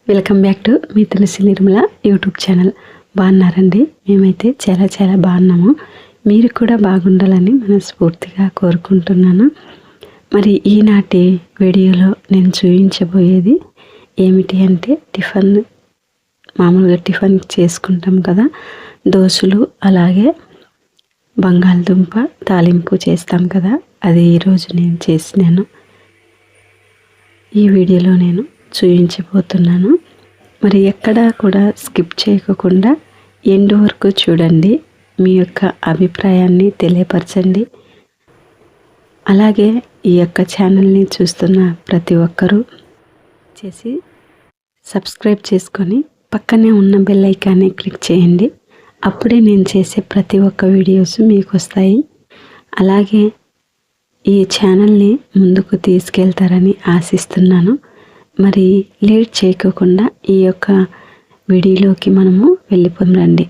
Welcome back to మీ Tulasi Nirmala YouTube channel. బాగున్నారండి? మేమైతే చాలా బాగున్నాము. మీరు కూడా బాగుండాలని మనస్ఫూర్తిగా కోరుకుంటున్నాను. మరి ఈనాటి వీడియోలో నేను చూపించబోయేది ఏమిటి అంటే మామూలుగా టిఫిన్ చేసుకుంటాం కదా, దోశలు, అలాగే బంగాళదుంప తాలింపు చేస్తాం కదా, అది ఈరోజు నేను చేసినాను. ఈ వీడియోలో నేను చూపించబోతున్నాను. మరి ఎక్కడా కూడా స్కిప్ చేయకుండా ఎండ్ వరకు చూడండి. మీ యొక్క అభిప్రాయాన్ని తెలియపరచండి. అలాగే ఈ యొక్క ఛానల్ని చూస్తున్న ప్రతి ఒక్కరూ చేసి సబ్స్క్రైబ్ చేసుకొని పక్కనే ఉన్న బెల్ ఐకాన్ని క్లిక్ చేయండి. అప్పుడే నేను చేసే ప్రతి ఒక్క వీడియోస్ మీకు వస్తాయి. అలాగే ఈ ఛానల్ని ముందుకు తీసుకెళ్తారని ఆశిస్తున్నాను. మరి లేట్ చేయకుండా ఈ యొక్క వీడియోలోకి మనము వెళ్ళిపోండి.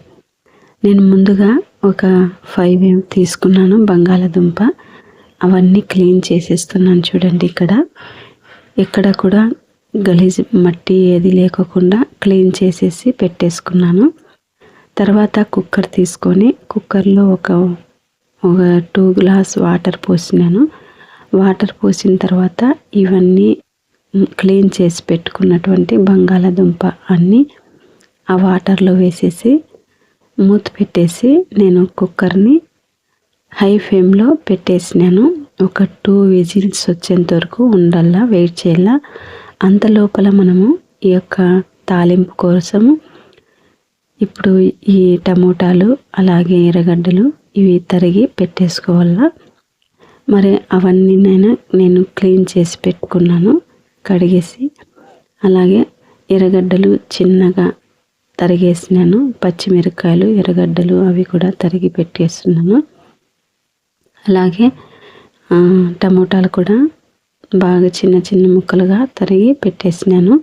నేను ముందుగా ఒక 5 తీసుకున్నాను బంగాళదుంప. అవన్నీ క్లీన్ చేసేస్తున్నాను. చూడండి, ఇక్కడ కూడా గలీజ్ మట్టి ఏది లేకుండా క్లీన్ చేసేసి పెట్టేసుకున్నాను. తర్వాత కుక్కర్ తీసుకొని కుక్కర్లో ఒక 2 గ్లాస్ వాటర్ పోసినాను. వాటర్ పోసిన తర్వాత ఇవన్నీ క్లీన్ చేసి పెట్టుకున్నటువంటి బంగాళదుంప అన్నీ ఆ వాటర్లో వేసేసి మూత పెట్టేసి నేను కుక్కర్ని హై ఫ్లేమ్లో పెట్టేసినాను. ఒక 2 విజిల్స్ వచ్చేంత వరకు ఉండాలా, వెయిట్ చేయాలా. అంత లోపల మనము ఈ యొక్క తాలింపు కోసము ఇప్పుడు ఈ టమోటాలు అలాగే ఎర్రగడ్డలు ఇవి తరిగి పెట్టేసుకోవాలా. మరి అవన్నీ నేను క్లీన్ చేసి పెట్టుకున్నాను, కడిగేసి. అలాగే ఎర్రగడ్డలు చిన్నగా తరిగేసినాను. పచ్చిమిరపకాయలు, ఎర్రగడ్డలు అవి కూడా తరిగి పెట్టేస్తున్నాను. అలాగే టమోటాలు కూడా బాగా చిన్న ముక్కలుగా తరిగి పెట్టేసినాను.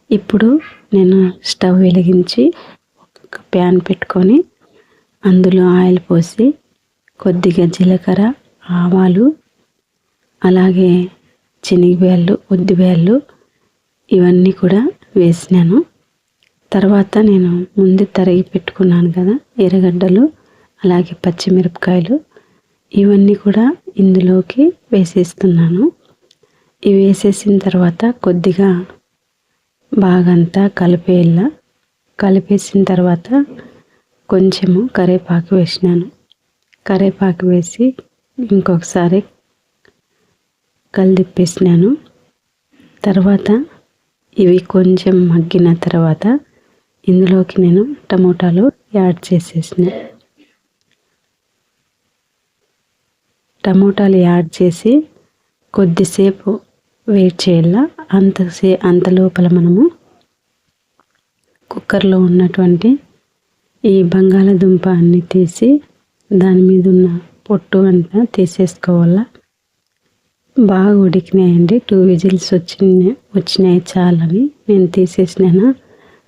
ఇప్పుడు నేను స్టవ్ వెలిగించి ఒక ప్యాన్ పెట్టుకొని అందులో ఆయిల్ పోసి కొద్దిగా జీలకర్ర, ఆవాలు, అలాగే శనగబ్యాళ్ళు, ఉద్దిబ్యాళ్ళు ఇవన్నీ కూడా వేసినాను. తర్వాత నేను ముందు తరిగి పెట్టుకున్నాను కదా ఎర్రగడ్డలు, అలాగే పచ్చిమిరపకాయలు ఇవన్నీ కూడా ఇందులోకి వేసేస్తున్నాను. ఇవి వేసేసిన తర్వాత కొద్దిగా బాగంతా కలిపేసిన తర్వాత కొంచెము కరివేపాకు వేసినాను. కరివేపాకు వేసి ఇంకొకసారి కలిదిప్పేసినాను. తర్వాత ఇవి కొంచెం మగ్గిన తర్వాత ఇందులోకి నేను టమోటాలు యాడ్ చేసేసిన. టమోటాలు యాడ్ చేసి కొద్దిసేపు వెయిట్ చేయాల. అంత లోపల మనము కుక్కర్లో ఉన్నటువంటి ఈ బంగాళదుంప అన్నీ తీసి దాని మీద ఉన్న పొట్టు అంతా తీసేసుకోవాలా. బాగా ఉడికినాయండి. 2 విజిల్స్ వచ్చినాయి చాలని నేను తీసేసినాను.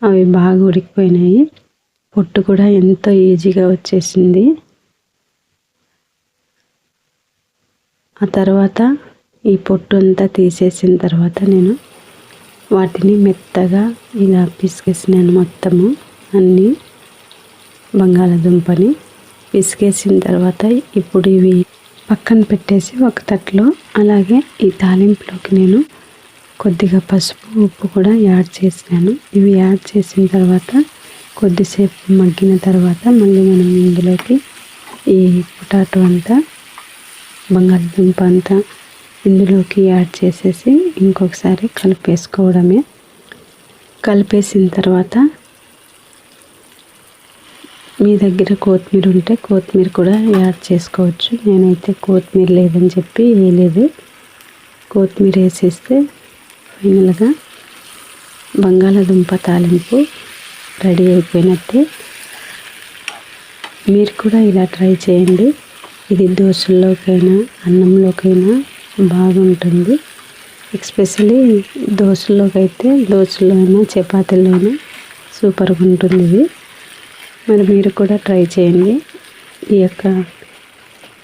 అవి బాగా ఉడికిపోయినాయి. పొట్టు కూడా ఎంతో ఈజీగా వచ్చేసింది. ఆ తర్వాత ఈ పొట్టు అంతా తీసేసిన తర్వాత నేను వాటిని మెత్తగా ఇలా పిసికేసినాను. మొత్తము అన్నీ బంగాళదుంపని పిసికేసిన తర్వాత ఇప్పుడు ఇవి పక్కన పెట్టేసి ఒక తట్లో, అలాగే ఈ తాలింపులోకి నేను కొద్దిగా పసుపు, ఉప్పు కూడా యాడ్ చేసినాను. ఇవి యాడ్ చేసిన తర్వాత కొద్దిసేపు మగ్గిన తర్వాత మళ్ళీ మనం ఇందులోకి ఈ పొటాటో అంతా, బంగాళదుంప అంతా ఇందులోకి యాడ్ చేసేసి ఇంకొకసారి కలిపేసుకోవడమే. కలిపేసిన తర్వాత మీ దగ్గర కొత్తిమీర ఉంటే కొత్తిమీర కూడా యాడ్ చేసుకోవచ్చు. నేనైతే కొత్తిమీర లేదని చెప్పి వేయలేదు. కొత్తిమీర వేసేస్తే ఫైనల్గా బంగాళదుంప తాలింపు రెడీ అయిపోయినట్టే. మీరు కూడా ఇలా ట్రై చేయండి. ఇది దోశల్లోకైనా అన్నంలోకైనా బాగుంటుంది. ఎస్పెషల్లీ దోశలో అయినా చపాతీలో అయినా సూపర్గా ఉంటుంది ఇది. మరి మీరు కూడా ట్రై చేయండి. ఈ యొక్క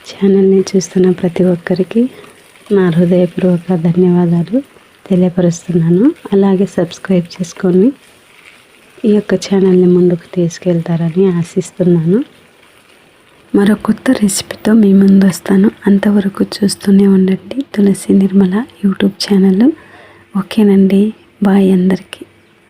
ఛానల్ని చూస్తున్న ప్రతి ఒక్కరికి నా హృదయపూర్వక ధన్యవాదాలు. తెలియపరుస్తున్నాను. అలాగే సబ్స్క్రైబ్ చేసుకొని ఈ యొక్క ఛానల్ని ముందుకు తీసుకెళ్తారని ఆశిస్తున్నాను. మరో కొత్త రెసిపీతో మీ ముందు వస్తాను. అంతవరకు చూస్తూనే ఉండండి తులసి నిర్మల యూట్యూబ్ ఛానల్. ఓకేనండి, బాయ్ అందరికీ.